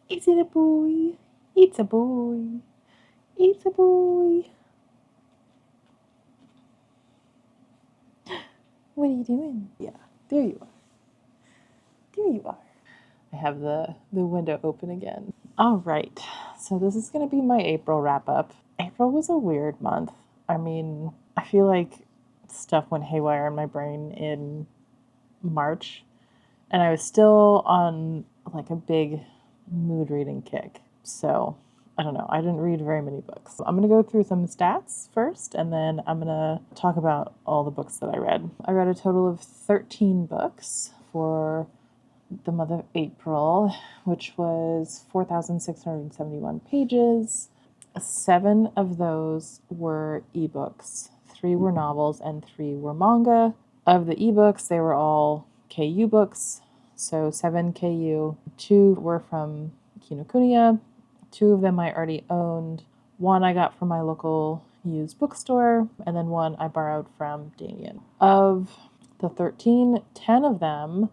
Is it a boy? It's a boy. It's a boy. What are you doing? Yeah, there you are. There you are. I have the window open again. All right. So this is going to be my April wrap up. April was a weird month. I mean, I feel like stuff went haywire in my brain in March, and I was still on like a big mood reading kick. So I don't know. I didn't read very many books. I'm going to go through some stats first, and then I'm going to talk about all the books that I read. I read a total of 13 books for the month of April, which was 4,671 pages. 7 of those were ebooks, 3 were novels, and 3 were manga. Of the ebooks, they were all KU books, so 7 KU. 2 were from Kinokuniya. 2 of them I already owned. 1 I got from my local used bookstore, and then 1 I borrowed from Damien. Of the 13, 10 of them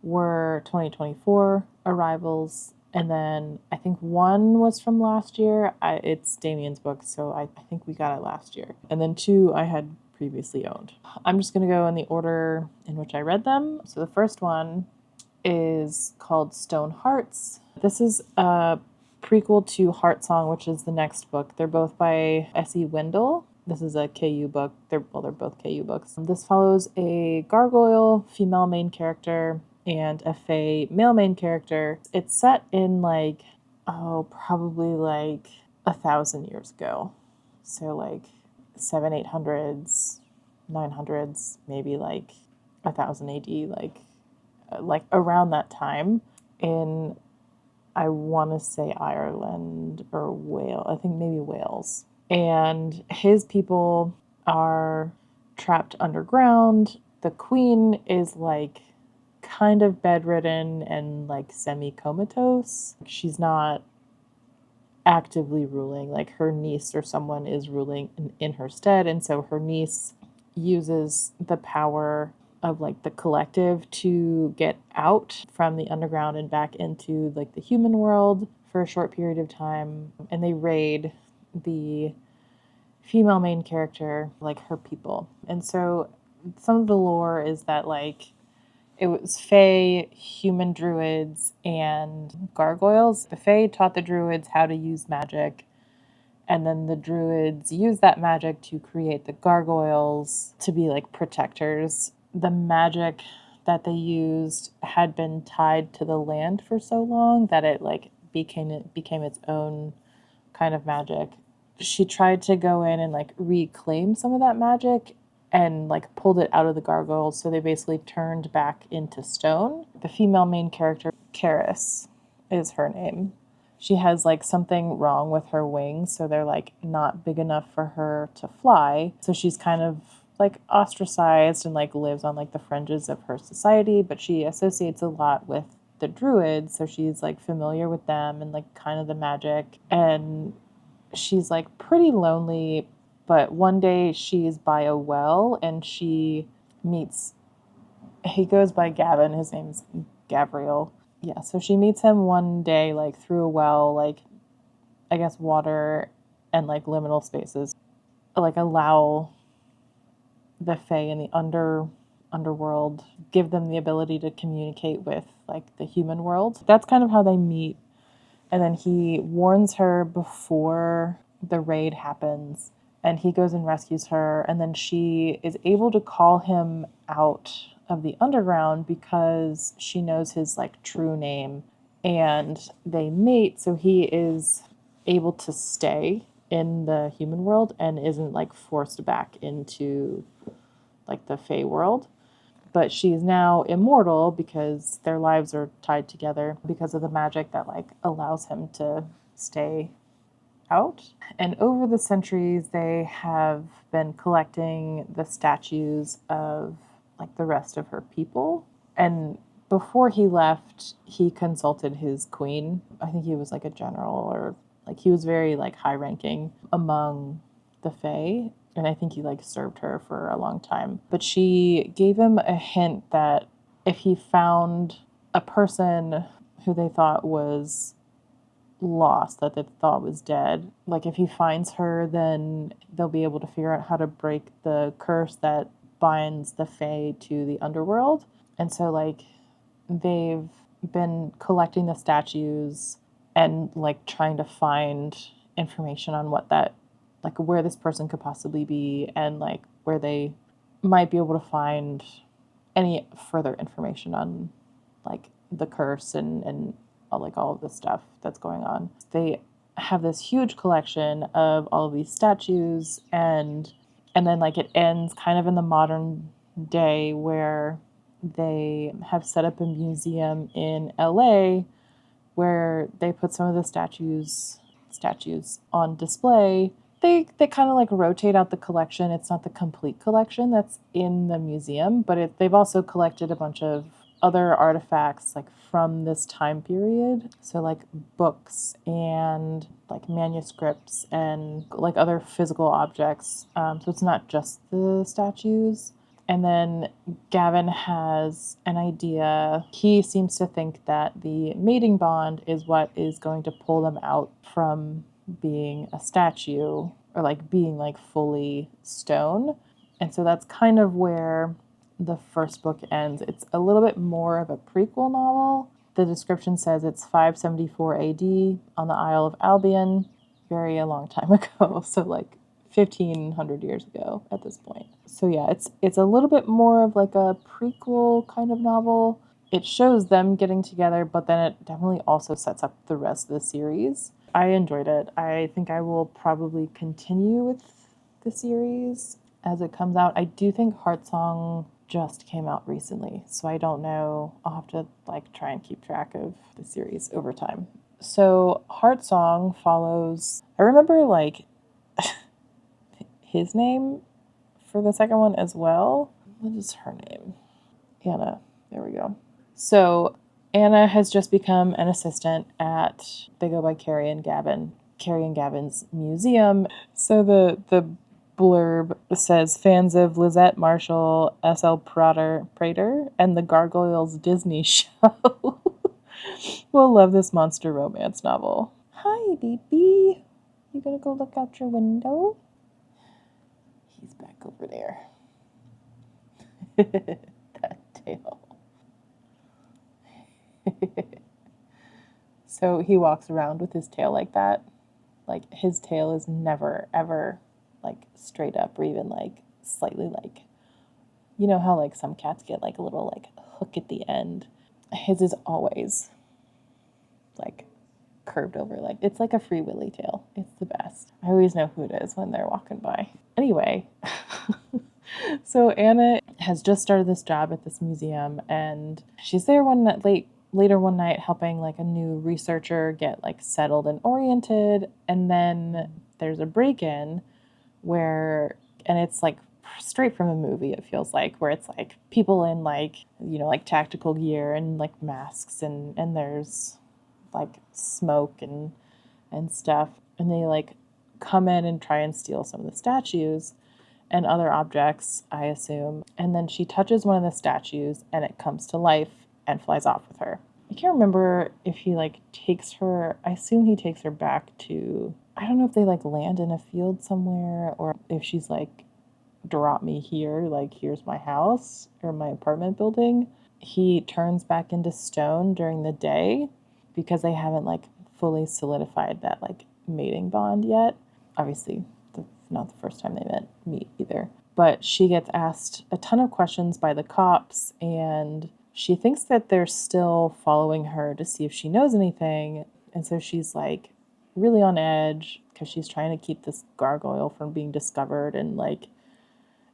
were 2024 arrivals, and then I think 1 was from last year. It's Damien's book, so I think we got it last year. And then 2 I had previously owned. I'm just going to go in the order in which I read them. So the first one is called Stone Hearts. This is a prequel to Heart Song, which is the next book. They're both by S.E. Wendell. This is a KU book. They're both KU books. This follows a gargoyle female main character and a fae male main character. It's set in probably 1,000 years ago. So 700s, 800s, maybe 1,000 AD, around that time in, I want to say, Ireland or Wales. I think maybe Wales. And his people are trapped underground. The queen is kind of bedridden and semi-comatose. She's not actively ruling. Her niece or someone is ruling in her stead, and so her niece uses the power of the collective to get out from the underground and back into the human world for a short period of time, and they raid the female main character, her people. And so some of the lore is that it was fae, human druids, and gargoyles. The fae taught the druids how to use magic, and then the druids used that magic to create the gargoyles to be protectors. The magic that they used had been tied to the land for so long that it became its own kind of magic. She tried to go in and reclaim some of that magic and pulled it out of the gargoyles, so they basically turned back into stone. The female main character, Karis, is her name. She has something wrong with her wings, so they're not big enough for her to fly. So she's kind of ostracized and lives on the fringes of her society, but she associates a lot with the druids, so she's familiar with them and kind of the magic. And she's pretty lonely, but one day she's by a well and she meets, he goes by Gavin, his name's Gabriel. Yeah, so she meets him one day through a well, I guess water and liminal spaces allow the fae in the underworld, give them the ability to communicate with the human world. That's kind of how they meet. And then he warns her before the raid happens, and he goes and rescues her, and then she is able to call him out of the underground because she knows his true name, and they mate, so he is able to stay in the human world and isn't forced back into the fae world. But she's now immortal because their lives are tied together because of the magic that allows him to stay out. And over the centuries, they have been collecting the statues of the rest of her people. And before he left, he consulted his queen. I think he was a general, or he was very high ranking among the fae, and I think he served her for a long time. But she gave him a hint that if he found a person who they thought was lost that they thought was dead. Like if he finds her, then they'll be able to figure out how to break the curse that binds the Fae to the underworld. And so like they've been collecting the statues and like trying to find information on what that, like where this person could possibly be, and like where they might be able to find any further information on like the curse and like all of the stuff that's going on. They have this huge collection of all of these statues, and then like it ends kind of in the modern day where they have set up a museum in LA where they put some of the statues on display. They kind of like rotate out the collection. It's not the complete collection that's in the museum, but they've also collected a bunch of other artifacts like from this time period. So like books and like manuscripts and like other physical objects. So it's not just the statues. And then Gavin has an idea. He seems to think that the mating bond is what is going to pull them out from being a statue or like being like fully stone. And so that's kind of where the first book ends. It's a little bit more of a prequel novel. The description says it's 574 AD on the Isle of Albion, very a long time ago. So like 1500 years ago at this point. So yeah, it's a little bit more of like a prequel kind of novel. It shows them getting together, but then it definitely also sets up the rest of the series. I enjoyed it. I think I will probably continue with the series as it comes out. I do think Heartsong just came out recently, so I don't know. I'll have to like try and keep track of the series over time. So Heartsong follows, I remember like his name for the second one as well. What is her name? Anna. There we go. So Anna has just become an assistant at, they go by Carrie and Gavin's museum. So the blurb says fans of Lizette Marshall, S.L. Prater, and the Gargoyles Disney show will love this monster romance novel. Hi, baby. You gonna go look out your window? He's back over there. That tail. So he walks around with his tail like that. Like his tail is never ever like straight up or even like slightly like, you know how like some cats get like a little like hook at the end. His is always like curved over, like it's like a Free Willy tail. It's the best. I always know who it is when they're walking by. Anyway, so Anna has just started this job at this museum, and she's there later one night helping like a new researcher get like settled and oriented, and then there's a break-in where, and it's like straight from a movie, it feels like, where it's like people in like, you know, like tactical gear and like masks, and there's like smoke and stuff, and they like come in and try and steal some of the statues and other objects, I assume. And then she touches one of the statues and it comes to life and flies off with her. I can't remember if he like takes her, I assume he takes her back to, I don't know if they like land in a field somewhere, or if she's like, drop me here, like here's my house or my apartment building. He turns back into stone during the day because they haven't like fully solidified that like mating bond yet. Obviously, that's not the first time they meet either. But she gets asked a ton of questions by the cops, and she thinks that they're still following her to see if she knows anything. And so she's like really on edge because she's trying to keep this gargoyle from being discovered. And like,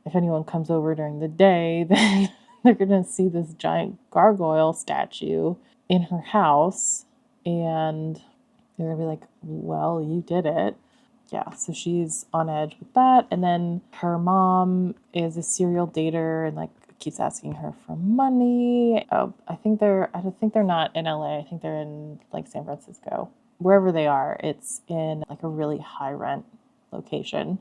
if anyone comes over during the day, then they're going to see this giant gargoyle statue in her house. And they're going to be like, well, you did it. Yeah, so she's on edge with that. And then her mom is a serial dater and like keeps asking her for money. I think they're not in LA. I think they're in like San Francisco. Wherever they are, it's in like a really high rent location.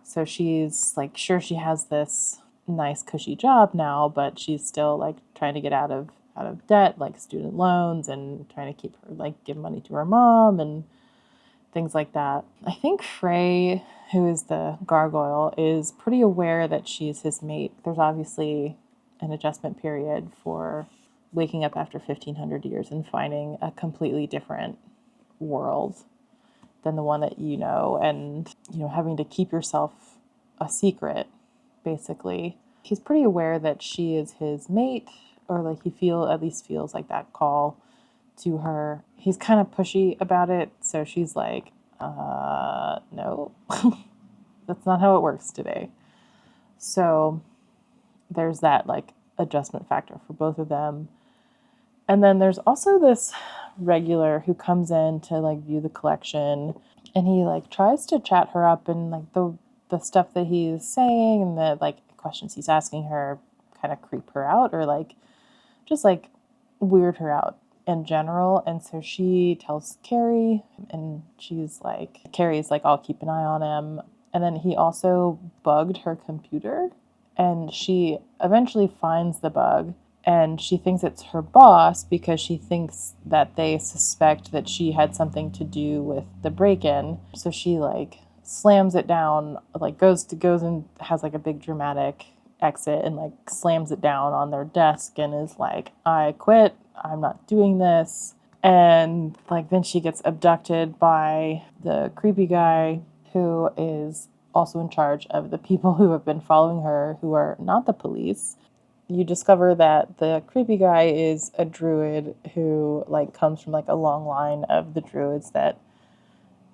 So she's like, sure, she has this nice cushy job now, but she's still like trying to get out of out of debt, like student loans, and trying to keep her, like, give money to her mom and things like that. I think Frey, who is the gargoyle, is pretty aware that she's his mate. There's obviously an adjustment period for waking up after 1,500 years and finding a completely different world than the one that you know, and, you know, having to keep yourself a secret, basically. He's pretty aware that she is his mate, or like at least feels like that call to her. He's kind of pushy about it, so she's like, no, that's not how it works today. So there's that, like, adjustment factor for both of them. And then there's also this regular who comes in to, like, view the collection, and he, like, tries to chat her up, and, like, the stuff that he's saying and the, like, questions he's asking her kind of creep her out, or, like, just, like, weird her out in general. And so she tells Carrie, and Carrie's like, I'll keep an eye on him. And then he also bugged her computer, and she eventually finds the bug, and she thinks it's her boss because she thinks that they suspect that she had something to do with the break-in. So she, like, slams it down, like, goes and has, like, a big dramatic exit, and, like, slams it down on their desk and is like, I quit, I'm not doing this. And, like, then she gets abducted by the creepy guy, who is also in charge of the people who have been following her, who are not the police. You discover that the creepy guy is a druid who, like, comes from, like, a long line of the druids that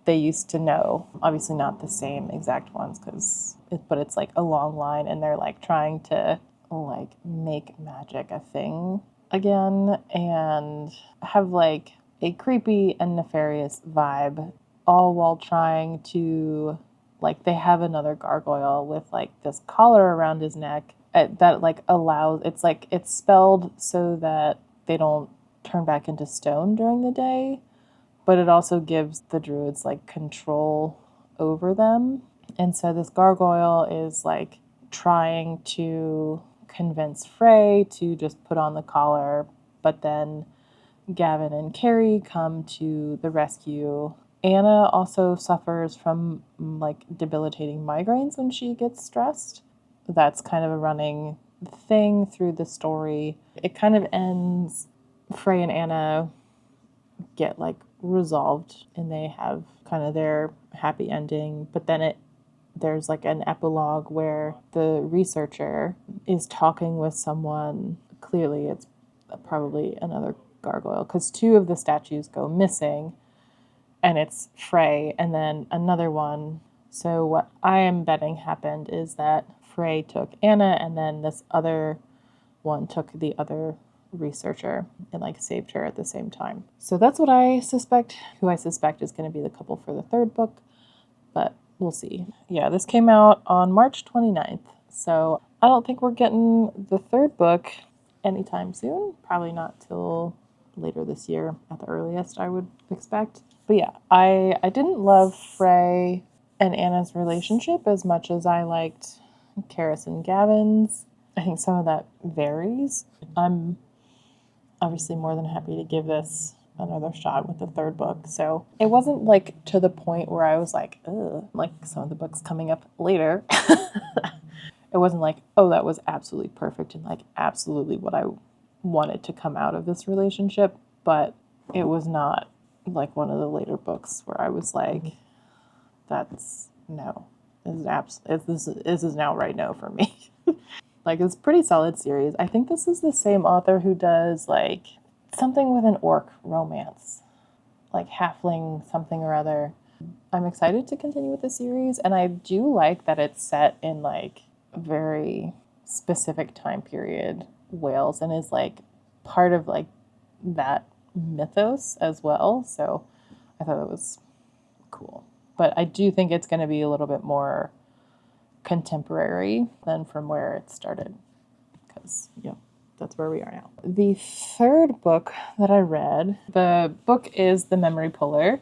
they used to know. Obviously not the same exact ones, but it's, like, a long line, and they're, like, trying to, like, make magic a thing again, and have, like, a creepy and nefarious vibe, all while trying to, like, they have another gargoyle with, like, this collar around his neck that, like, allows, it's spelled so that they don't turn back into stone during the day, but it also gives the druids, like, control over them. And so this gargoyle is, like, trying to convince Frey to just put on the collar, but then Gavin and Carrie come to the rescue. Anna also suffers from, like, debilitating migraines when she gets stressed. That's kind of a running thing through the story. It kind of ends, Frey and Anna get, like, resolved, and they have kind of their happy ending, but then there's, like, an epilogue where the researcher is talking with someone. Clearly it's probably another gargoyle, because two of the statues go missing, and it's Frey and then another one. So what I am betting happened is that Frey took Anna, and then this other one took the other researcher and, like, saved her at the same time. So that's what I suspect, who I suspect is going to be the couple for the third book, but we'll see. Yeah, this came out on March 29th, so I don't think we're getting the third book anytime soon. Probably not till later this year at the earliest, I would expect. But yeah, I didn't love Frey and Anna's relationship as much as I liked Karis and Gavin's. I think some of that varies. I'm obviously more than happy to give this another shot with the third book. So it wasn't, like, to the point where I was like, ugh, like some of the books coming up later. It wasn't like, oh, that was absolutely perfect and, like, absolutely what I wanted to come out of this relationship. But it was not like one of the later books where I was like, that's no. This is now right now for me. Like, it's a pretty solid series. I think this is the same author who does, like, something with an orc romance, like halfling something or other. I'm excited to continue with the series, and I do like that it's set in, like, a very specific time period, Wales, and is, like, part of, like, that mythos as well. So I thought it was cool. But I do think it's going to be a little bit more contemporary than from where it started, because, yeah, that's where we are now. The third book that I read, the book is The Memory Puller,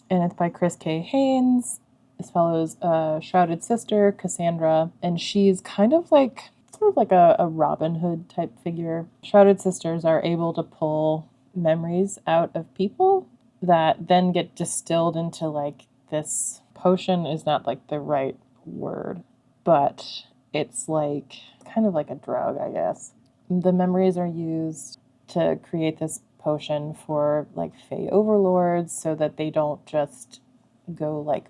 and it's by Chris K. Haynes. This follows a shrouded sister, Cassandra, and she's kind of like, sort of like a Robin Hood type figure. Shrouded Sisters are able to pull memories out of people that then get distilled into like this potion is not like the right word, but it's like kind of like a drug, I guess. The memories are used to create this potion for like Fae overlords so that they don't just go like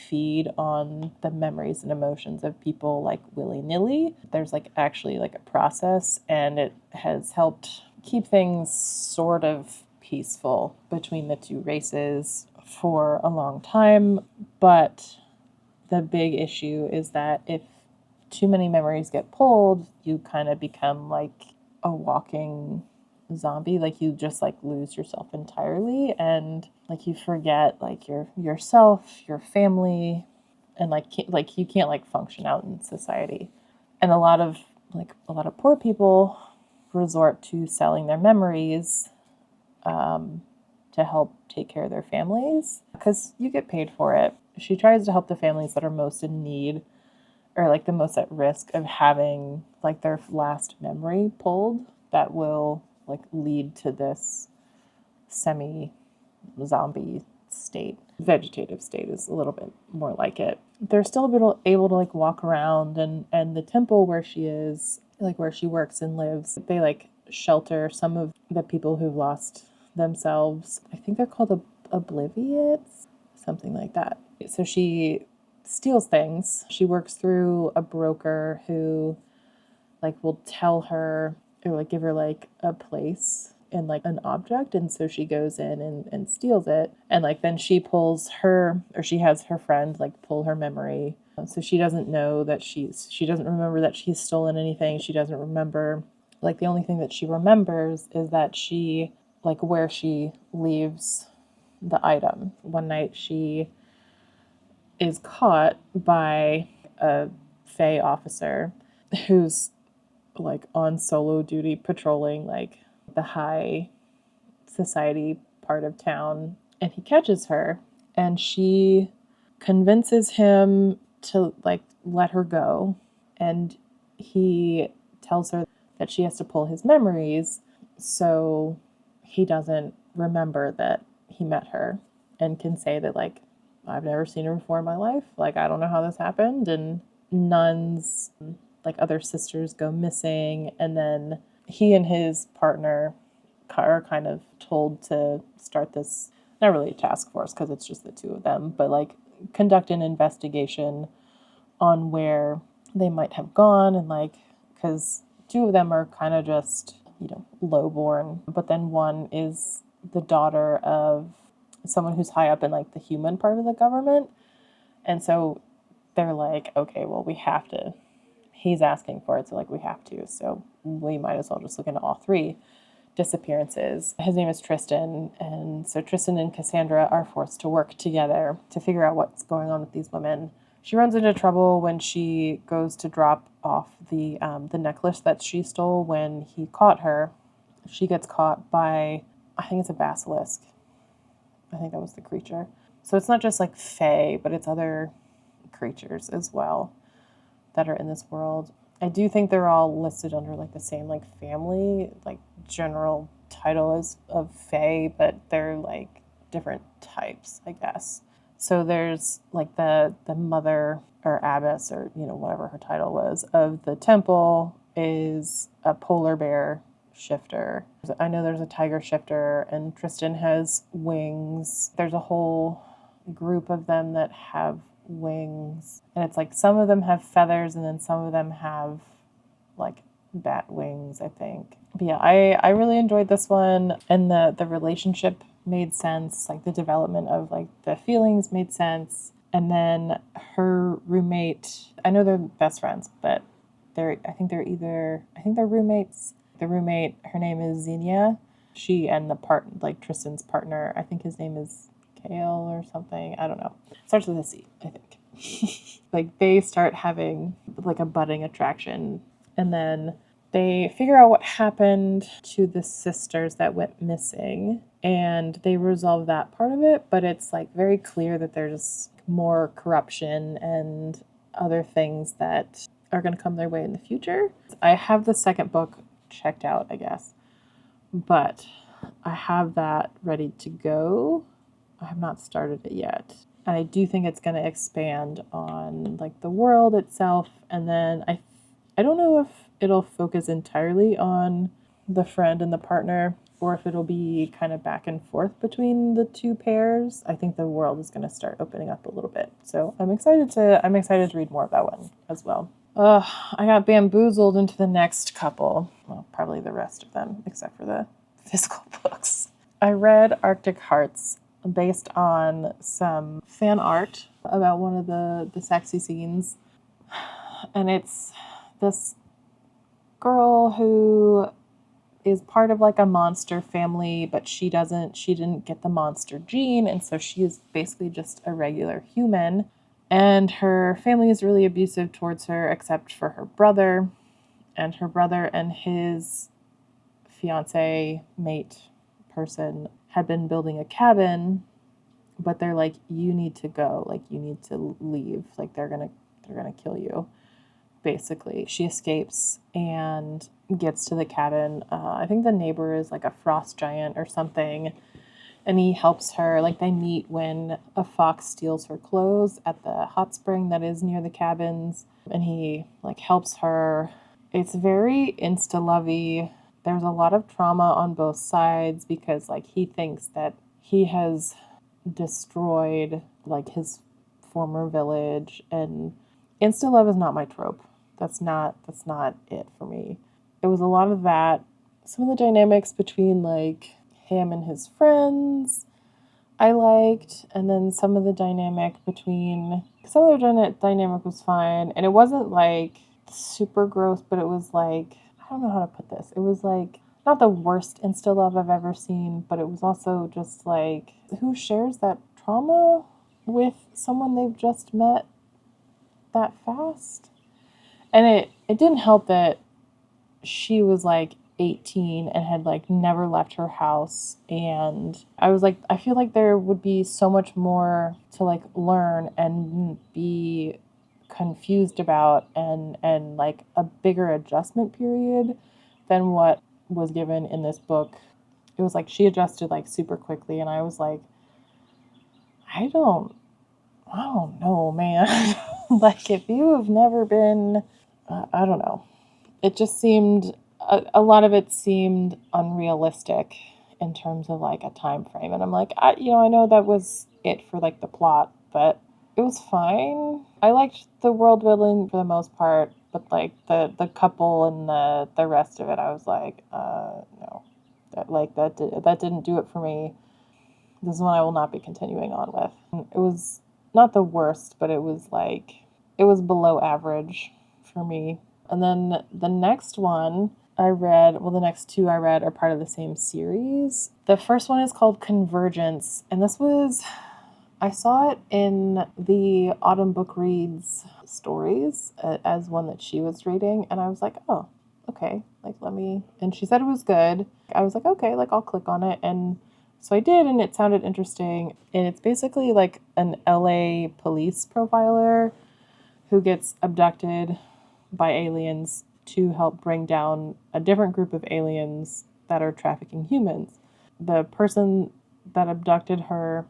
feed on the memories and emotions of people like willy-nilly. There's like actually like a process, and it has helped keep things sort of peaceful between the two races for a long time. But the big issue is that if too many memories get pulled, you kind of become like a walking zombie. Like you just like lose yourself entirely, and like you forget like yourself, your family, and like you can't like function out in society. And a lot of poor people resort to selling their memories to help take care of their families because you get paid for it. She tries to help the families that are most in need or like the most at risk of having like their last memory pulled that will like lead to this semi zombie state. Vegetative state is a little bit more like it. They're still able to like walk around, and the temple where she is, like where she works and lives, they like shelter some of the people who've lost themselves. I think they're called obliviates, something like that. So she steals things. She works through a broker who like will tell her or like give her like a place and like an object, and so she goes in and steals it, and like then she pulls her, or she has her friend like pull her memory, so she doesn't know that she doesn't remember that she's stolen anything. She doesn't remember, like the only thing that she remembers is that she like where she leaves the item. One night she is caught by a Fae officer who's like on solo duty patrolling like the high society part of town, and he catches her, and she convinces him to like let her go, and he tells her that she has to pull his memories so he doesn't remember that he met her and can say that like I've never seen her before in my life, like I don't know how this happened. And nuns, like other sisters, go missing, and then he and his partner are kind of told to start this, not really a task force because it's just the two of them, but like conduct an investigation on where they might have gone, and like because two of them are kind of just lowborn, but then one is the daughter of someone who's high up in like the human part of the government, and so they're like, okay, well we have to, he's asking for it, so like we have to, so we might as well just look into all three disappearances. His name is Tristan, and so Tristan and Cassandra are forced to work together to figure out what's going on with these women. She runs into trouble when she goes to drop off the necklace that she stole when he caught her. She gets caught by, I think it's a basilisk. I think that was the creature. So it's not just like Fae, but it's other creatures as well that are in this world. I do think they're all listed under like the same like family, like general title as of Fae, but they're like different types, I guess. So there's like the mother or abbess or whatever her title was of the temple is a polar bear shifter. I know there's a tiger shifter, and Tristan has wings. There's a whole group of them that have wings, and it's like some of them have feathers and then some of them have like bat wings, I think. But yeah, I really enjoyed this one, and the relationship made sense, like the development of like the feelings made sense. And then her roommate, I know they're best friends, but I think they're roommates. The roommate, her name is Xenia. She and like Tristan's partner, I think his name is Kale or something. I don't know. Starts with a C, I think. Like they start having like a budding attraction, and then they figure out what happened to the sisters that went missing, and they resolve that part of it, but it's like very clear that there's more corruption and other things that are going to come their way in the future. I have the second book checked out, I guess, but I have that ready to go. I have not started it yet. And I do think it's going to expand on like the world itself, and then I don't know if it'll focus entirely on the friend and the partner, or if it'll be kind of back and forth between the two pairs. I think the world is going to start opening up a little bit. So I'm excited to read more of that one as well. I got bamboozled into the next couple. Well, probably the rest of them, except for the physical books. I read Arctic Hearts based on some fan art about one of the sexy scenes. And it's this girl who is part of like a monster family, but she didn't get the monster gene, and so she is basically just a regular human. And her family is really abusive towards her, except for her brother. And her brother and his fiance, mate, person had been building a cabin, but they're like, you need to go, like you need to leave, like they're gonna kill you. Basically, she escapes and gets to the cabin. I think the neighbor is like a frost giant or something, and he helps her. Like they meet when a fox steals her clothes at the hot spring that is near the cabins, and he like helps her. It's very insta-lovey. There's a lot of trauma on both sides because like he thinks that he has destroyed like his former village, and insta love is not my trope. That's not it for me. It was a lot of that. Some of the dynamics between like him and his friends I liked, and then some of the dynamic dynamic was fine, and it wasn't like super gross, but it was like, I don't know how to put this. It was like not the worst insta love I've ever seen, but it was also just like, who shares that trauma with someone they've just met that fast? And it didn't help that she was like 18 and had like never left her house, and I was like, I feel like there would be so much more to like learn and be confused about, and like a bigger adjustment period than what was given in this book. It was like she adjusted like super quickly, and I was like, I don't know, man. Like if you have never been, I don't know. It just seemed, a lot of it seemed unrealistic in terms of like a time frame. And I'm like, I know that was it for like the plot, but it was fine. I liked the world building for the most part, but like the couple and the rest of it, I was like, no, that didn't do it for me. This is one I will not be continuing on with. It was not the worst, but it was below average for me. And then the next one the next two I read are part of the same series. The first one is called Convergence, and I saw it in the Autumn Book Reads stories as one that she was reading, and I was like, oh, okay, like and she said it was good. I was like, okay, like I'll click on it, and so I did, and it sounded interesting. And it's basically like an LA police profiler who gets abducted by aliens to help bring down a different group of aliens that are trafficking humans. The person that abducted her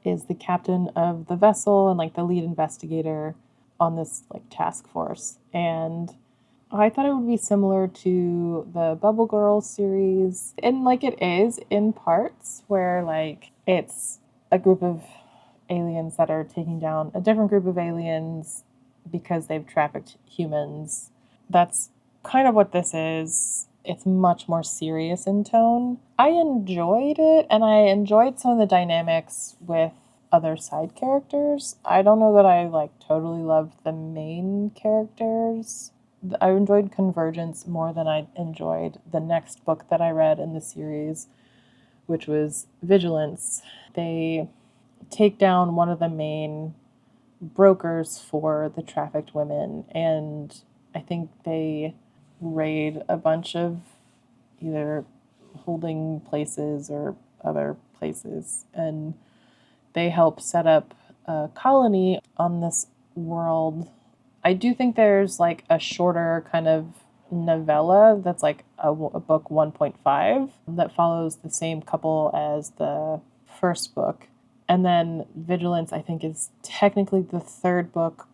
is the captain of the vessel and like the lead investigator on this like task force. And I thought it would be similar to the Bubble Girls series, and like it is in parts, where like it's a group of aliens that are taking down a different group of aliens because they've trafficked humans. That's kind of what this is. It's much more serious in tone. I enjoyed it, and I enjoyed some of the dynamics with other side characters. I don't know that I like totally loved the main characters. I enjoyed Convergence more than I enjoyed the next book that I read in the series, which was Vigilance. They take down one of the main brokers for the trafficked women, and I think they raid a bunch of either holding places or other places, and they help set up a colony on this world. I do think there's like a shorter kind of novella that's like a book 1.5 that follows the same couple as the first book. And then Vigilance, I think, is technically the third book.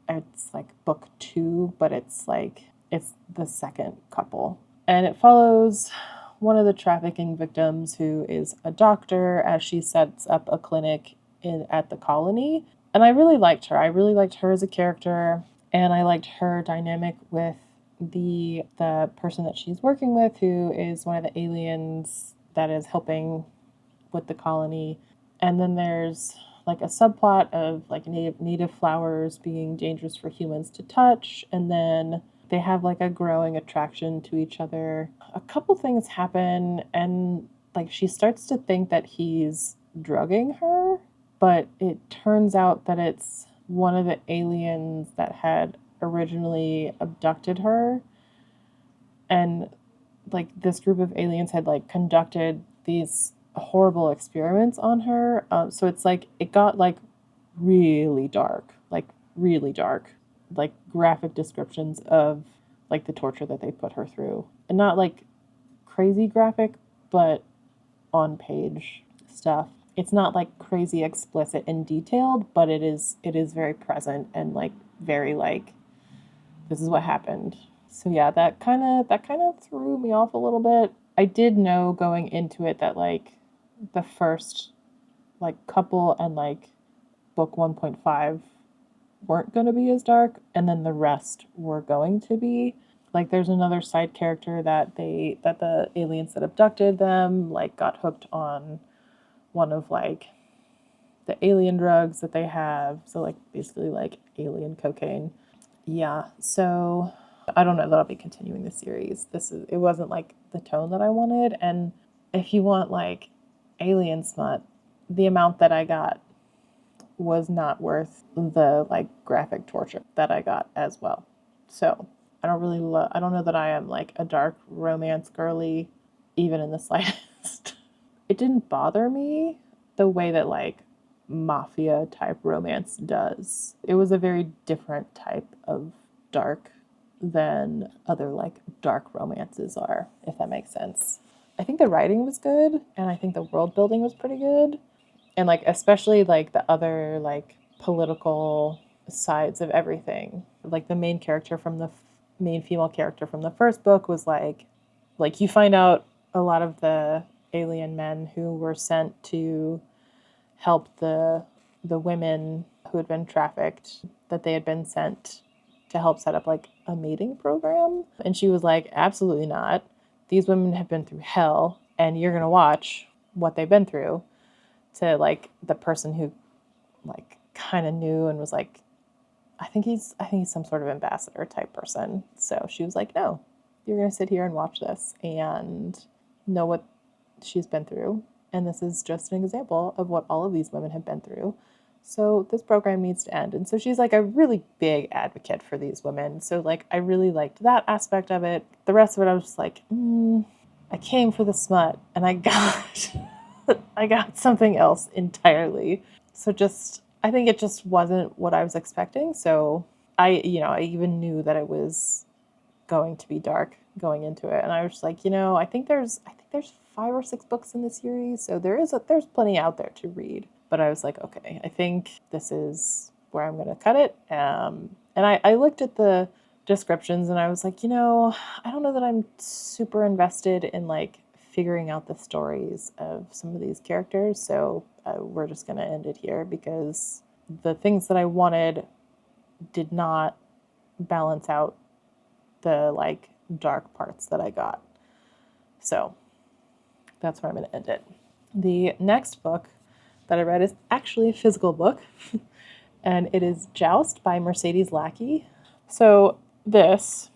It's like book 2, but it's the second couple. And it follows one of the trafficking victims who is a doctor as she sets up a clinic at the colony. And I really liked her. I really liked her as a character, and I liked her dynamic with the person that she's working with, who is one of the aliens that is helping with the colony. And then there's like a subplot of like native flowers being dangerous for humans to touch, and then they have like a growing attraction to each other. A couple things happen, and like she starts to think that he's drugging her, but it turns out that it's one of the aliens that had originally abducted her. And like this group of aliens had like conducted these horrible experiments on her. So it's like it got like really dark, like graphic descriptions of like the torture that they put her through, and not like crazy graphic, but on page stuff. It's not like crazy explicit and detailed, but it is very present and like very like this is what happened. So yeah, that kind of threw me off a little bit. I did know going into it that like the first like couple and like book 1.5 weren't going to be as dark, and then the rest were going to be. Like there's another side character that the aliens that abducted them like got hooked on one of like the alien drugs that they have. So like basically like alien cocaine. Yeah. So I don't know that I'll be continuing the series. It wasn't like the tone that I wanted. And if you want like alien smut, the amount that I got was not worth the like graphic torture that I got as well. So I don't know that I am like a dark romance girly, even in the slightest. It didn't bother me the way that like mafia type romance does. It was a very different type of dark than other like dark romances are, if that makes sense. I think the writing was good, and I think the world building was pretty good. And like especially like the other like political sides of everything. Like the main female character from the first book was like you find out a lot of the alien men who were sent to help the women who had been trafficked, that they had been sent to help set up like a mating program. And she was like, absolutely not. These women have been through hell, and you're going to watch what they've been through. To like the person who like kind of knew and was like, I think he's some sort of ambassador type person. So she was like, no, you're going to sit here and watch this and know what she's been through. And this is just an example of what all of these women have been through. So this program needs to end. And so she's like a really big advocate for these women. So like I really liked that aspect of it. The rest of it, I was just like, I came for the smut and I got I got something else entirely. So I think it just wasn't what I was expecting. So I even knew that it was going to be dark going into it, and I was just like, I think there's 5 or 6 books in the series, so there's plenty out there to read. But I was like, okay, I think this is where I'm going to cut it. And I looked at the descriptions, and I was like, I don't know that I'm super invested in like figuring out the stories of some of these characters. So we're just going to end it here because the things that I wanted did not balance out the like dark parts that I got. So that's where I'm going to end it. The next book that I read is actually a physical book, and it is Joust by Mercedes Lackey. So this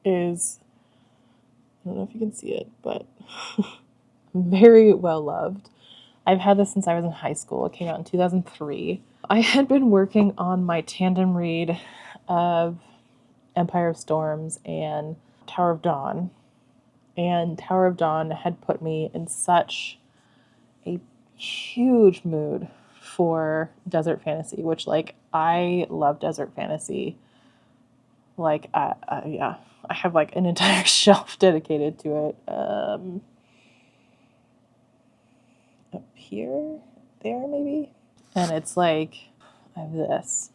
is, I don't know if you can see it, but very well loved. I've had this since I was in high school. It came out in 2003. I had been working on my tandem read of Empire of Storms and Tower of Dawn. And Tower of Dawn had put me in such a huge mood for desert fantasy, which like I love desert fantasy. Like yeah, I have like an entire shelf dedicated to it. Up here, there maybe, and it's like I have this,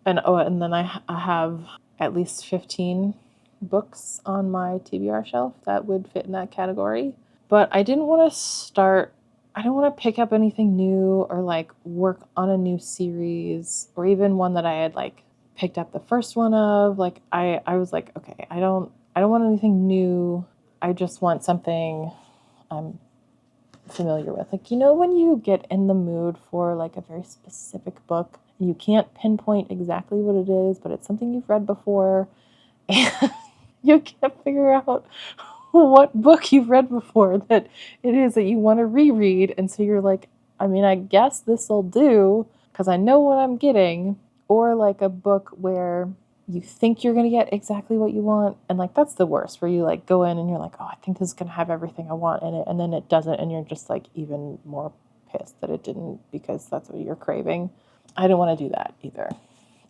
and then I have at least 15 books on my TBR shelf that would fit in that category. But I didn't want to start, I don't want to pick up anything new or like work on a new series or even one that I had like picked up the first one of. Like I was like, okay, I don't want anything new. I just want something I'm familiar with. Like, you know, when you get in the mood for like a very specific book, and you can't pinpoint exactly what it is, but it's something you've read before, and you can't figure out what book you've read before that it is that you want to reread. And so you're like, I mean, I guess this will do because I know what I'm getting. Or like a book where you think you're going to get exactly what you want. And like, that's the worst, where you like go in and you're like, oh, I think this is going to have everything I want in it. And then it doesn't. And you're just like even more pissed that it didn't because that's what you're craving. I didn't want to do that either.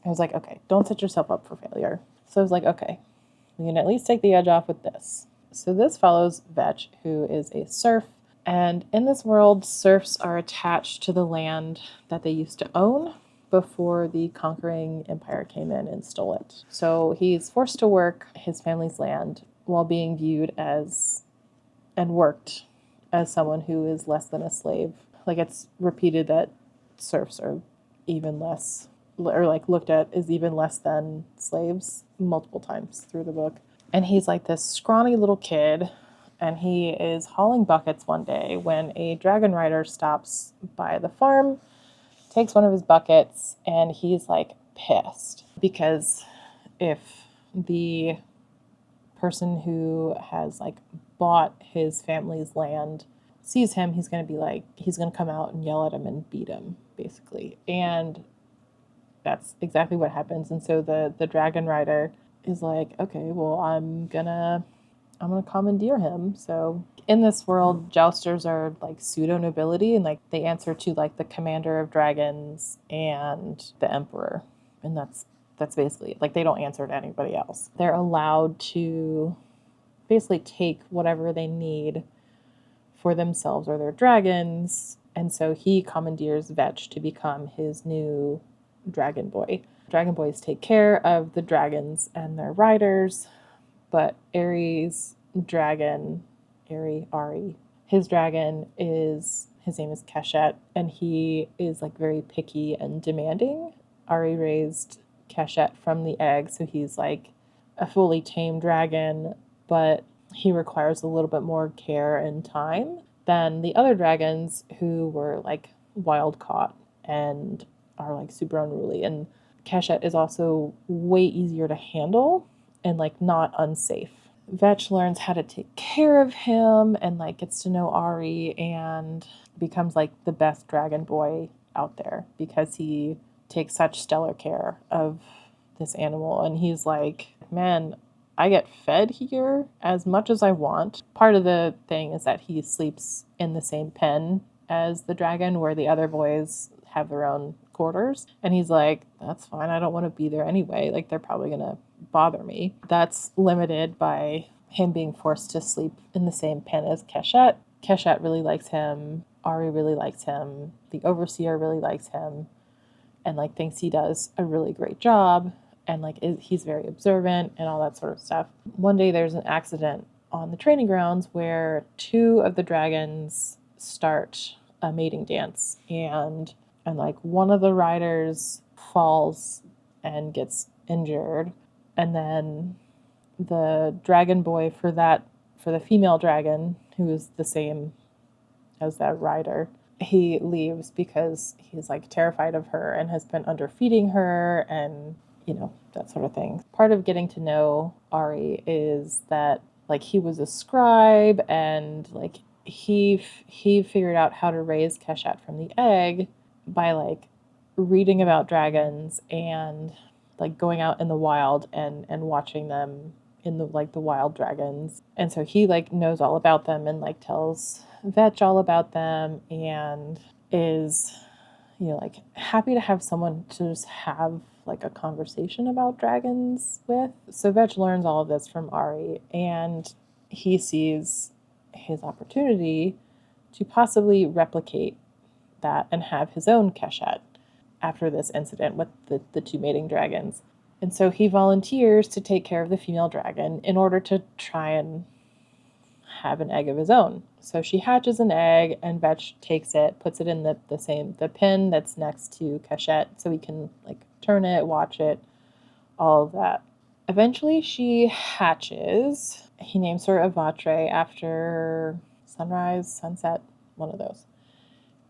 I was like, okay, don't set yourself up for failure. So I was like, okay, we can at least take the edge off with this. So this follows Vetch, who is a serf. And in this world, serfs are attached to the land that they used to own before the conquering empire came in and stole it. So he's forced to work his family's land while being viewed as and worked as someone who is less than a slave. Like, it's repeated that serfs are even less, or like looked at as even less than slaves multiple times through the book. And he's like this scrawny little kid, and he is hauling buckets one day when a dragon rider stops by the farm, takes one of his buckets, and he's like pissed because if the person who has like bought his family's land sees him, he's going to be like, he's going to come out and yell at him and beat him, basically. And that's exactly what happens. And so the dragon rider is like, okay, well, I'm gonna commandeer him. So in this world, jousters are like pseudo nobility, and like they answer to like the commander of dragons and the emperor, and that's basically it. Like, they don't answer to anybody else. They're allowed to basically take whatever they need for themselves or their dragons. And so he commandeers Vetch to become his new dragon boy. Dragon boys take care of the dragons and their riders, but Ari's dragon, Ari, his dragon his name is Keshet, and he is like very picky and demanding. Ari raised Keshet from the egg, so he's like a fully tamed dragon, but he requires a little bit more care and time than the other dragons who were like wild caught and are like super unruly. And Keshet is also way easier to handle and like not unsafe. Vetch learns how to take care of him and like gets to know Ari and becomes like the best dragon boy out there because he takes such stellar care of this animal. And he's like, man, I get fed here as much as I want. Part of the thing is that he sleeps in the same pen as the dragon, where the other boys have their own quarters. And he's like, that's fine. I don't want to be there anyway. Like, they're probably going to bother me. That's limited by him being forced to sleep in the same pen as Keshet. Keshet really likes him. Ari really likes him. The overseer really likes him and like thinks he does a really great job. And like he's very observant and all that sort of stuff. One day there's an accident on the training grounds where two of the dragons start a mating dance, and like one of the riders falls and gets injured, and then the dragon boy for the female dragon, who is the same as that rider, he leaves because he's like terrified of her and has been underfeeding her and that sort of thing. Part of getting to know Ari is that like he was a scribe, and like he figured out how to raise Keshet from the egg by like reading about dragons and like going out in the wild and watching them in the wild dragons. And so he like knows all about them and like tells Vetch all about them and is like happy to have someone to just have like a conversation about dragons with. So Vetch learns all of this from Ari, and he sees his opportunity to possibly replicate that and have his own Keshet after this incident with the two mating dragons. And so he volunteers to take care of the female dragon in order to try and have an egg of his own. So she hatches an egg, and Vetch takes it, puts it in the pin that's next to Keshet, so he can like turn it, watch it, all of that. Eventually, she hatches. He names her Avatre after sunrise, sunset, one of those.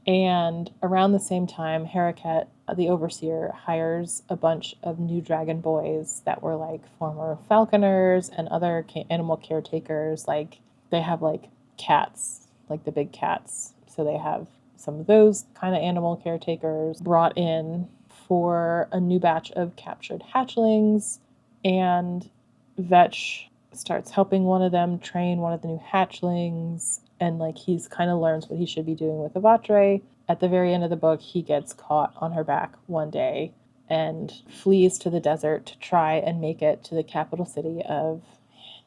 And around the same time, Haraket, the overseer, hires a bunch of new dragon boys that were like former falconers and other animal caretakers. Like they have like cats, like the big cats. So they have some of those kind of animal caretakers brought in for a new batch of captured hatchlings. And Vetch starts helping one of them train one of the new hatchlings, and like he's kind of learns what he should be doing with Avatre. At the very end of the book, he gets caught on her back one day and flees to the desert to try and make it to the capital city of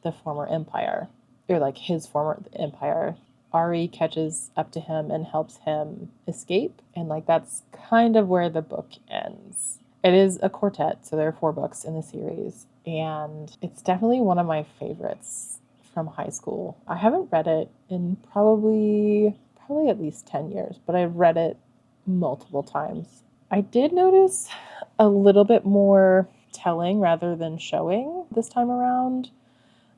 the former empire, or like his former empire. Ari catches up to him and helps him escape, and like that's kind of where the book ends. It is a quartet, so there are 4 books in the series, and it's definitely one of my favorites from high school. I haven't read it in probably at least 10 years, but I've read it multiple times. I did notice a little bit more telling rather than showing this time around,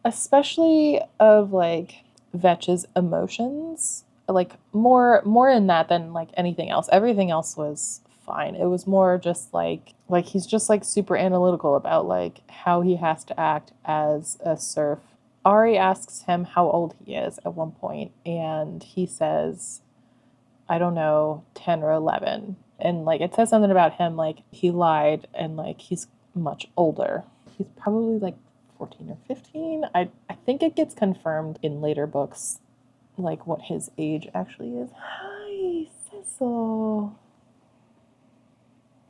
especially of like Vetch's emotions. Like more in that than like anything else. Everything else was fine. It was more just like he's just like super analytical about like how he has to act as a serf. Ari asks him how old he is at one point, and he says, I don't know, 10 or 11. And like it says something about him like he lied and like he's much older. He's probably like 14 or 15. I think it gets confirmed in later books like what his age actually is. Hi, Cecil.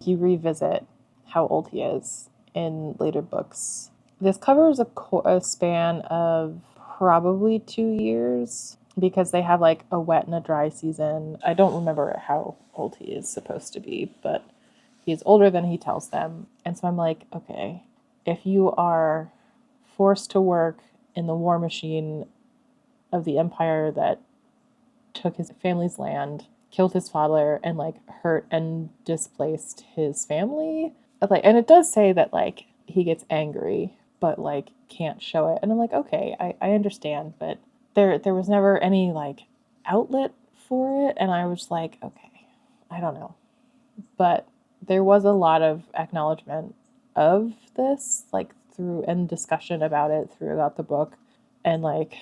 You revisit how old he is in later books. This covers a span of probably 2 years because they have like a wet and a dry season. I don't remember how old he is supposed to be, but he's older than he tells them. And so I'm like, okay, if you are forced to work in the war machine of the empire that took his family's land, killed his father, and like hurt and displaced his family, like, and it does say that like he gets angry but like can't show it, and I'm like, okay, I understand, but there was never any like outlet for it, and I was like, okay, I don't know. But there was a lot of acknowledgement of this like through and discussion about it throughout the book. And like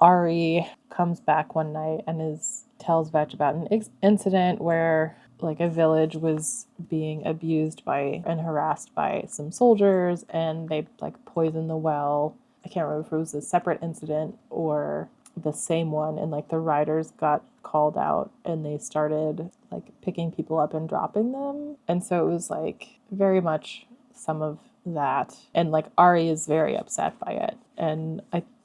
Ari comes back one night and tells Vetch about an incident where like a village was being abused by and harassed by some soldiers, and they like poisoned the well. I can't remember if it was a separate incident or the same one, and like the riders got called out and they started like picking people up and dropping them. And so it was like very much some of that, and like Ari is very upset by it. And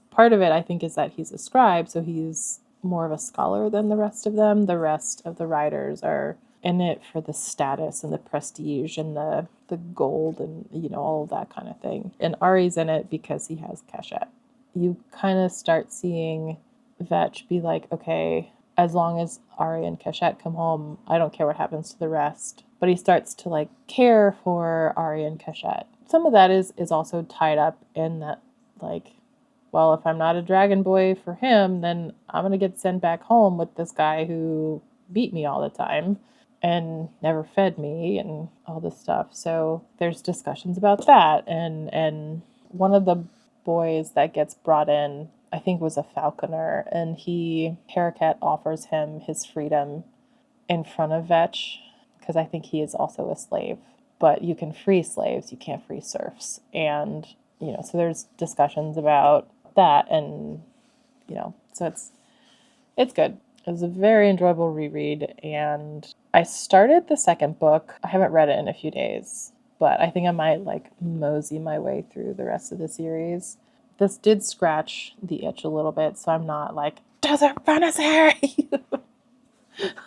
part of it I think is that he's a scribe, so he's more of a scholar than the rest of them. The rest of the riders are in it for the status and the prestige and the gold and all of that kind of thing. And Ari's in it because he has Keshet. You kind of start seeing Vetch be like, okay, as long as Ari and Keshet come home, I don't care what happens to the rest. But he starts to like care for Ari and Keshet. Some of that is also tied up in that like, well, if I'm not a dragon boy for him, then I'm gonna get sent back home with this guy who beat me all the time and never fed me and all this stuff. So there's discussions about that. And one of the boys that gets brought in, I think, was a falconer, and Haraket offers him his freedom in front of Vetch because I think he is also a slave. But you can free slaves, you can't free serfs. And, so there's discussions about that, and, so it's good. It was a very enjoyable reread, and I started the second book. I haven't read it in a few days, but I think I might like mosey my way through the rest of the series. This did scratch the itch a little bit, so I'm not like, desert fantasy!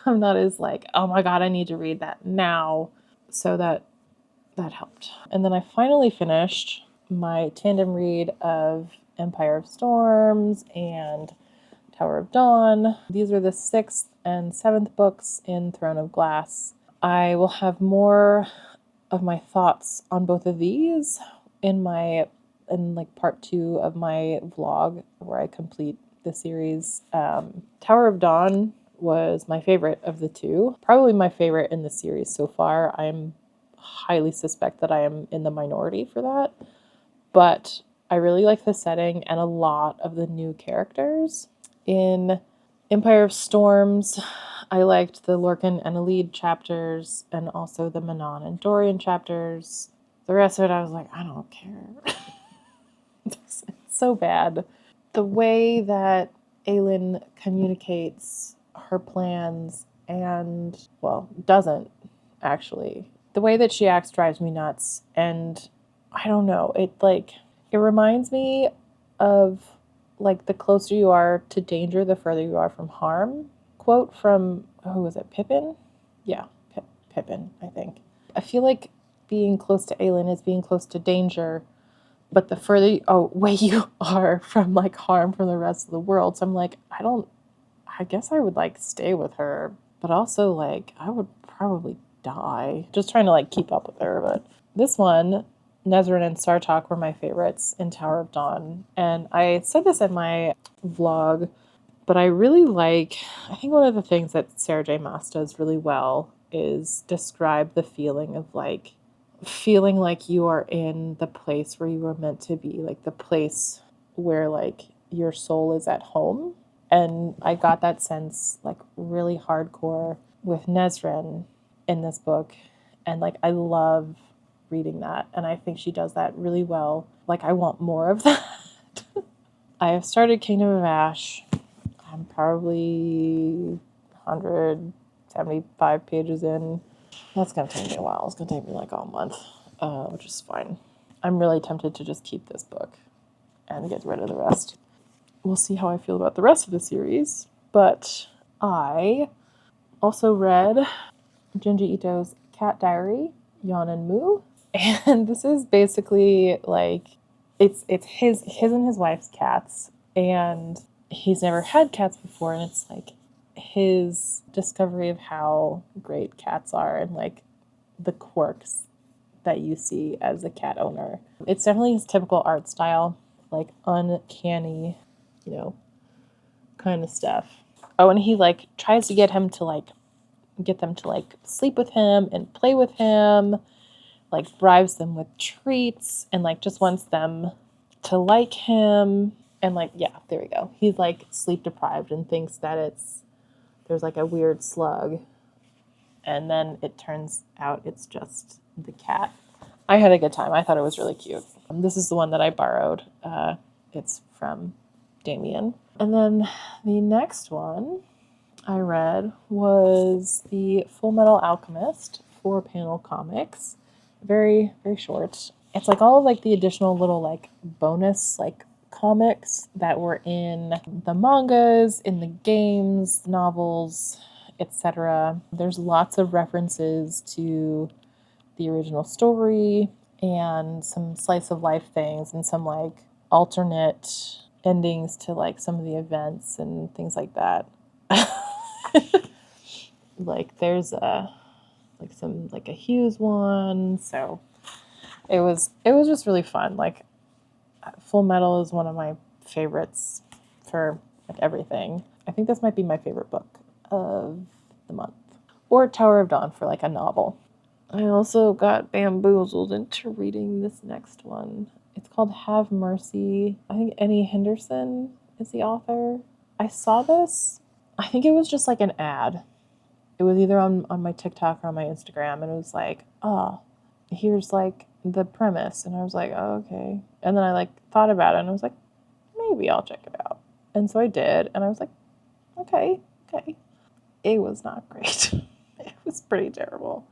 I'm not as like, oh my god, I need to read that now. So that helped. And then I finally finished my tandem read of Empire of Storms and Tower of Dawn. These are the 6th and 7th books in Throne of Glass. I will have more of my thoughts on both of these in like part 2 of my vlog where I complete the series. Tower of Dawn was my favorite of the two, probably my favorite in the series so far. I'm highly suspect that I am in the minority for that, but I really like the setting and a lot of the new characters. In Empire of Storms, I liked the Lorcan and Elide chapters and also the Manon and Dorian chapters. The rest of it, I was like, I don't care. It's so bad. The way that Aelin communicates her plans and, well, doesn't actually. The way that she acts drives me nuts. And I don't know, it reminds me of like the closer you are to danger, the further you are from harm. Quote from, who was it, Pippin? Yeah, Pippin, I think. I feel like being close to Aelin is being close to danger, but the further away you are from like harm from the rest of the world. So I'm like, I guess I would like stay with her, but also like I would probably die just trying to like keep up with her. But this one, Nezran and Sartok were my favorites in Tower of Dawn. And I said this in my vlog, but I think one of the things that Sarah J. Maas does really well is describe the feeling of like feeling like you are in the place where you were meant to be, like the place where like your soul is at home. And I got that sense like really hardcore with Nezran in this book. And like I love reading that. And I think she does that really well. Like I want more of that. I have started Kingdom of Ash. I'm probably 175 pages in. That's going to take me a while. It's going to take me like all month, which is fine. I'm really tempted to just keep this book and get rid of the rest. We'll see how I feel about the rest of the series. But I also read Junji Ito's Cat Diary, Yon and Mu. And this is basically like, it's his and his wife's cats. And he's never had cats before. And it's like his discovery of how great cats are and like the quirks that you see as a cat owner. It's definitely his typical art style, like uncanny, kind of stuff. Oh, and he like tries to get them to like sleep with him and play with him, like bribes them with treats and like just wants them to like him. And like, yeah, there we go. He's like sleep deprived and thinks that there's like a weird slug. And then it turns out it's just the cat. I had a good time. I thought it was really cute. This is the one that I borrowed. It's from Damien. And then the next one I read was the Full Metal Alchemist 4-panel comics. Very, very short. It's like all of like the additional little like bonus like comics that were in the mangas, in the games, novels, etc. There's lots of references to the original story and some slice of life things and some like alternate endings to like some of the events and things like that. Like there's a Hughes one, so it was just really fun. Like Full Metal is one of my favorites for like everything. I think this might be my favorite book of the month, or Tower of Dawn for like a novel. I also got bamboozled into reading this next one. It's called Have Mercy. I think Annie Henderson is the author. I saw this. I think it was just like an ad. It was either on my TikTok or on my Instagram, and it was like, oh, here's like the premise. And I was like, oh, okay. And then I like thought about it, and I was like, maybe I'll check it out. And so I did, and I was like, okay, Okay. It was not great. It was pretty terrible.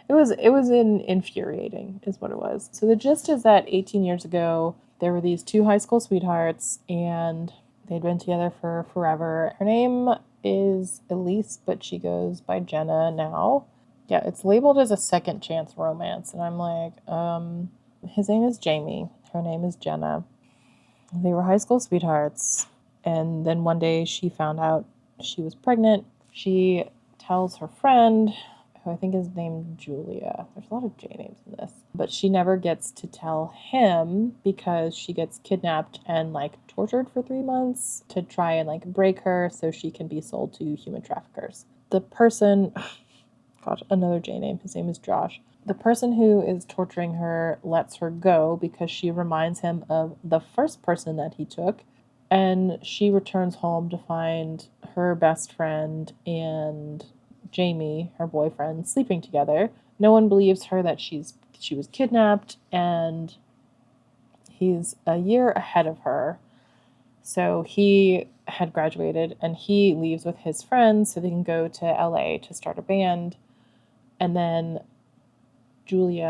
It was infuriating is what it was. So the gist is that 18 years ago, there were these two high school sweethearts and they'd been together for forever. Her name is Elise, but she goes by Jenna now. Yeah, it's labeled as a second chance romance. And I'm like, his name is Jamie. Her name is Jenna. They were high school sweethearts. And then one day she found out she was pregnant. She tells her friend, who I think is named Julia. There's a lot of J names in this. But she never gets to tell him because she gets kidnapped and like tortured for 3 months to try and like break her so she can be sold to human traffickers. The person, gosh, another J name, his name is Josh. The person who is torturing her lets her go because she reminds him of the first person that he took. And she returns home to find her best friend and Jamie, her boyfriend, sleeping together. No one believes her that she was kidnapped, and he's a year ahead of her. So he had graduated and he leaves with his friends so they can go to LA to start a band. And then Julie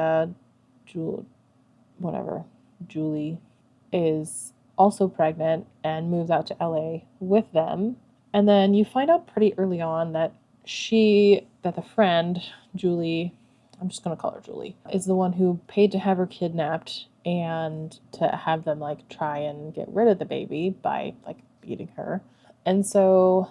is also pregnant and moves out to LA with them. And then you find out pretty early on that the friend, Julie, I'm just going to call her Julie, is the one who paid to have her kidnapped and to have them like try and get rid of the baby by like beating her. And so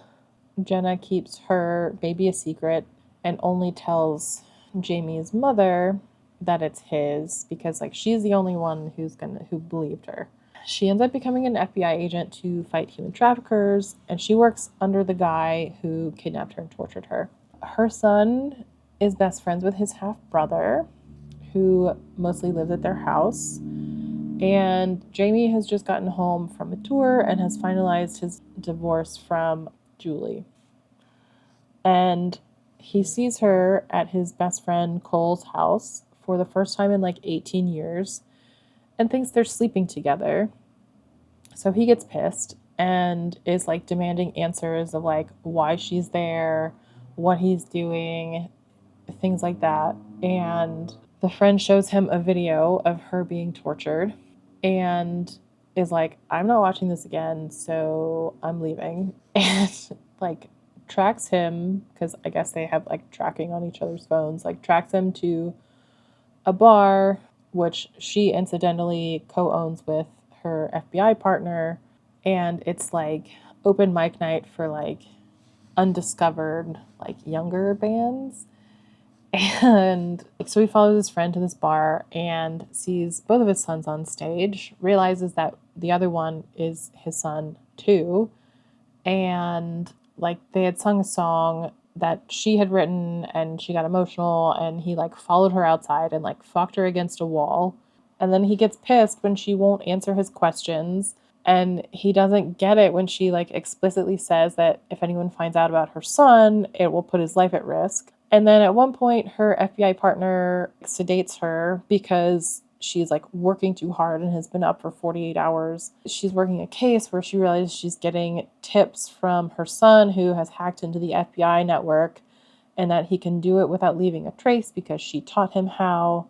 Jenna keeps her baby a secret and only tells Jamie's mother that it's his because like she's the only one who believed her. She ends up becoming an FBI agent to fight human traffickers, and she works under the guy who kidnapped her and tortured her. Her son is best friends with his half-brother, who mostly lives at their house. And Jamie has just gotten home from a tour and has finalized his divorce from Julie. And he sees her at his best friend Cole's house for the first time in like 18 years and thinks they're sleeping together. So he gets pissed and is like demanding answers of like why she's there, what he's doing, things like that. And the friend shows him a video of her being tortured and is like, I'm not watching this again, so I'm leaving. And like tracks him, because I guess they have like tracking on each other's phones, like tracks him to a bar, which she incidentally co-owns with her FBI partner. And it's like open mic night for like undiscovered, like younger bands. And so he follows his friend to this bar and sees both of his sons on stage, realizes that the other one is his son too. And like they had sung a song that she had written and she got emotional and he like followed her outside and like fucked her against a wall. And then he gets pissed when she won't answer his questions. And he doesn't get it when she like explicitly says that if anyone finds out about her son, it will put his life at risk. And then at one point, her FBI partner sedates her because she's like working too hard and has been up for 48 hours. She's working a case where she realizes she's getting tips from her son who has hacked into the FBI network and that he can do it without leaving a trace because she taught him how.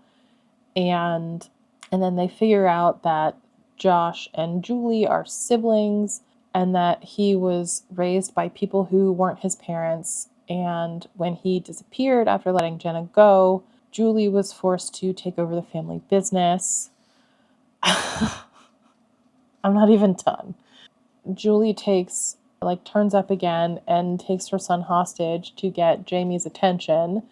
And then they figure out that Josh and Julie are siblings and that he was raised by people who weren't his parents. And when he disappeared after letting Jenna go, Julie was forced to take over the family business. I'm not even done. Julie turns up again and takes her son hostage to get Jamie's attention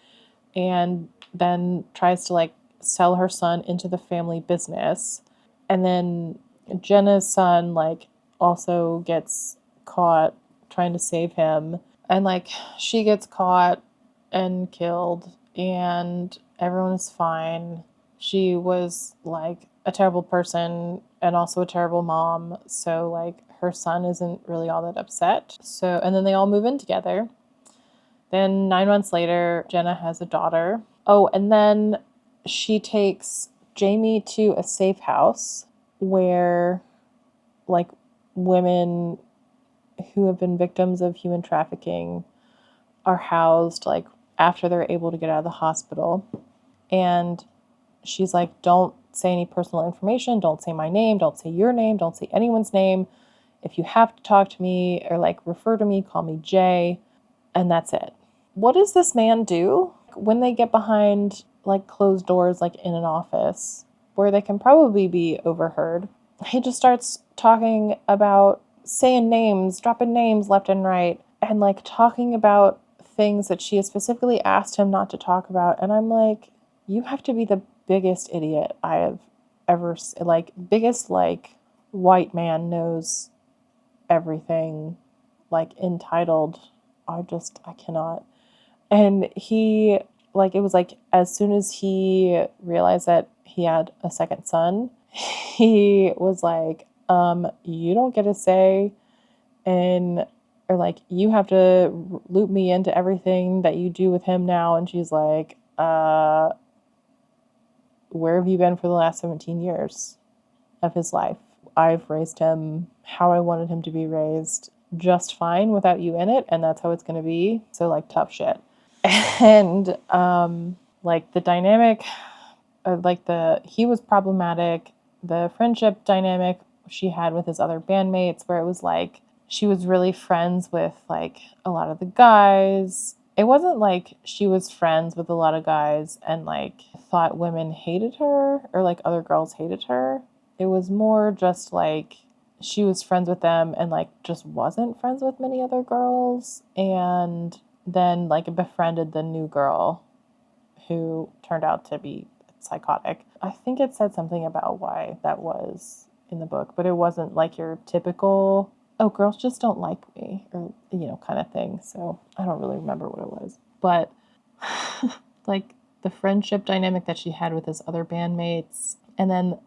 and then tries to like sell her son into the family business. And then Jenna's son like also gets caught trying to save him. And like she gets caught and killed and everyone is fine. She was like a terrible person and also a terrible mom. So like her son isn't really all that upset. So, and then they all move in together. Then 9 months later, Jenna has a daughter. Oh, and then she takes Jamie to a safe house where like women who have been victims of human trafficking are housed like after they're able to get out of the hospital. And she's like, don't say any personal information. Don't say my name. Don't say your name. Don't say anyone's name. If you have to talk to me or like refer to me, call me Jay. And that's it. What does this man do when they get behind like closed doors, like in an office where they can probably be overheard? He just starts talking about saying names, dropping names left and right, and like talking about things that she has specifically asked him not to talk about. And I'm like, you have to be the biggest idiot I have ever, like, biggest, like, white man knows everything, like, entitled. I cannot. And he, like, it was like, as soon as he realized that he had a second son, he was like, you don't get a say in, or like, you have to loop me into everything that you do with him now. And she's like, where have you been for the last 17 years of his life? I've raised him how I wanted him to be raised, just fine without you in it, and that's how it's going to be. So, like, tough shit. And, like, the dynamic, he was problematic. The friendship dynamic she had with his other bandmates, where it was like, she was really friends with, like, a lot of the guys. It wasn't like she was friends with a lot of guys and, like, thought women hated her or, like, other girls hated her. It was more just, like, she was friends with them and, like, just wasn't friends with many other girls. And then, like, befriended the new girl who turned out to be psychotic. I think it said something about why that was in the book, but it wasn't, like, your typical, oh, girls just don't like me, or, you know, kind of thing. So I don't really remember what it was. But, like, the friendship dynamic that she had with his other bandmates, and then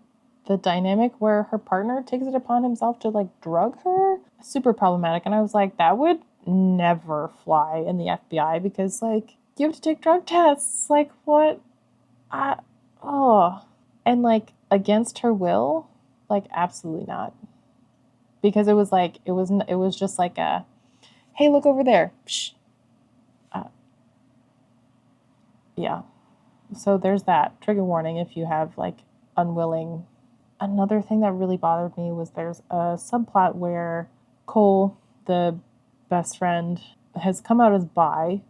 the dynamic where her partner takes it upon himself to, like, drug her, super problematic. And I was like, that would never fly in the FBI because, like, you have to take drug tests. Like, what? And, like, against her will? Like, absolutely not. Because it was like, it was just like a, hey, look over there. Psh. Yeah. So there's that. Trigger warning if you have, like, unwilling. Another thing that really bothered me was there's a subplot where Cole, the best friend, has come out as bi,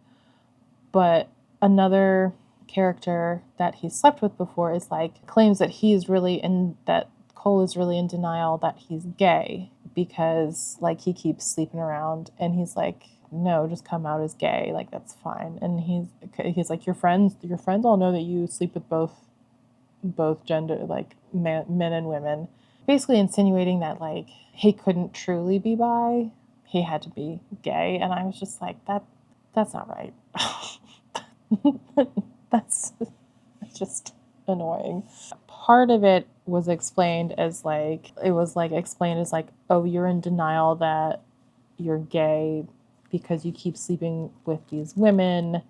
but another character that he slept with before is like, claims that that Cole is really in denial that he's gay because, like, he keeps sleeping around, and he's like, no, just come out as gay, like, that's fine. And he's like, your friends all know that you sleep with both gender, like, men and women, basically insinuating that, like, he couldn't truly be bi, he had to be gay. And I was just like, that's not right. That's just annoying. Part of it was explained as like, oh, you're in denial that you're gay because you keep sleeping with these women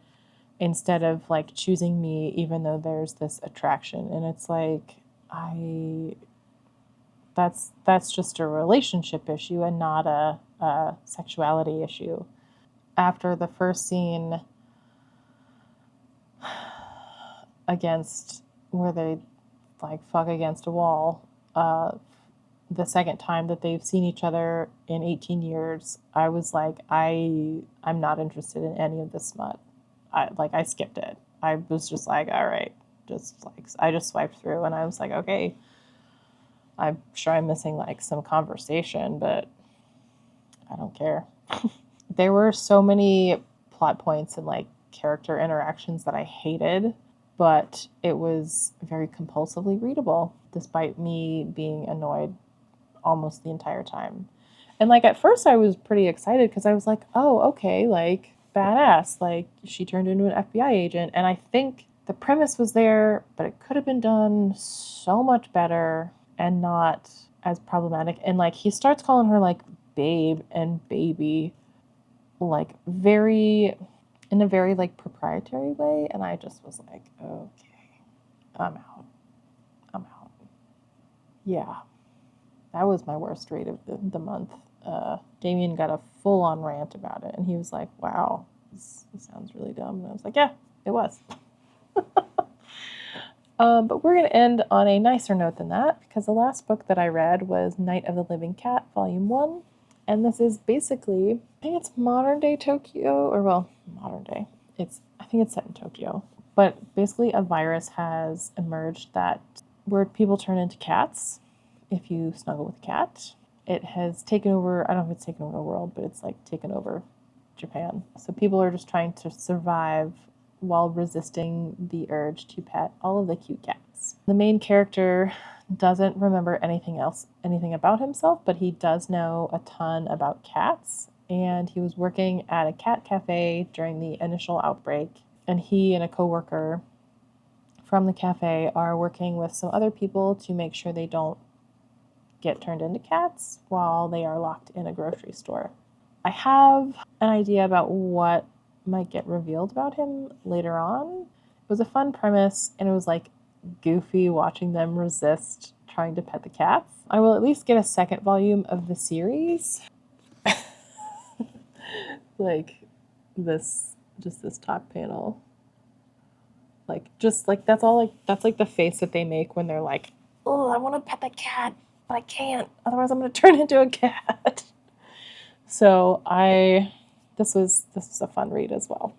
instead of, like, choosing me even though there's this attraction. And it's like, that's just a relationship issue and not a sexuality issue. After the first scene against where they, like, fuck against a wall, the second time that they've seen each other in 18 years, I was like, I'm not interested in any of this smut. I skipped it. I was just like, all right, I just swiped through, and I was like, okay, I'm sure I'm missing, like, some conversation, but I don't care. There were so many plot points and, like, character interactions that I hated, but it was very compulsively readable, despite me being annoyed almost the entire time. And, like, at first I was pretty excited because I was like, oh, okay, like, badass. Like, she turned into an FBI agent. And I think the premise was there, but it could have been done so much better and not as problematic. And, like, he starts calling her, like, babe and baby, like, in a very, like, proprietary way. And I just was like, okay, I'm out. Yeah. That was my worst read of the month. Damien got a full-on rant about it, and he was like, wow, this sounds really dumb. And I was like, yeah, it was. But we're going to end on a nicer note than that, because the last book that I read was Night of the Living Cat, Volume 1. And this is basically, I think it's modern day Tokyo, or well, modern day. I think it's set in Tokyo. But basically a virus has emerged where people turn into cats if you snuggle with a cat. It has taken over, I don't know if it's taken over the world, but it's like taken over Japan. So people are just trying to survive while resisting the urge to pet all of the cute cats. The main character doesn't remember anything about himself, but he does know a ton about cats. And he was working at a cat cafe during the initial outbreak. And he and a coworker from the cafe are working with some other people to make sure they don't get turned into cats while they are locked in a grocery store. I have an idea about what might get revealed about him later on. It was a fun premise, and it was like goofy watching them resist trying to pet the cats. I will at least get a second volume of the series. Like this top panel. That's like the face that they make when they're like, oh, I want to pet the cat, but I can't. Otherwise I'm going to turn into a cat. So this was a fun read as well.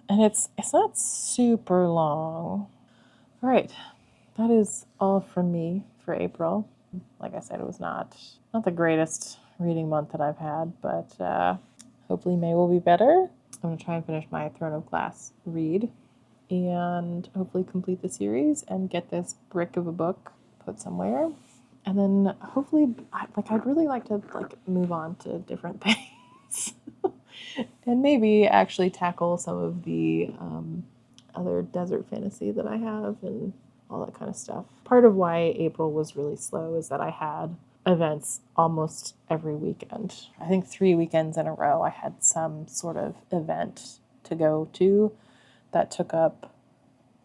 And it's not super long. All right, that is all from me for April. Like I said, it was not the greatest reading month that I've had, but hopefully May will be better. I'm going to try and finish my Throne of Glass read and hopefully complete the series and get this brick of a book put somewhere. And then hopefully, I'd really like to move on to different things. And maybe actually tackle some of the other desert fantasy that I have and all that kind of stuff. Part of why April was really slow is that I had events almost every weekend. I think 3 weekends in a row I had some sort of event to go to that took up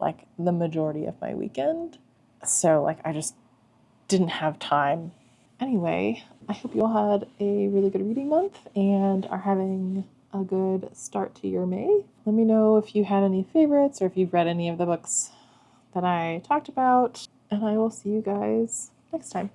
like the majority of my weekend. So I just didn't have time. Anyway, I hope you all had a really good reading month and are having a good start to your May. Let me know if you had any favorites or if you've read any of the books that I talked about, and I will see you guys next time.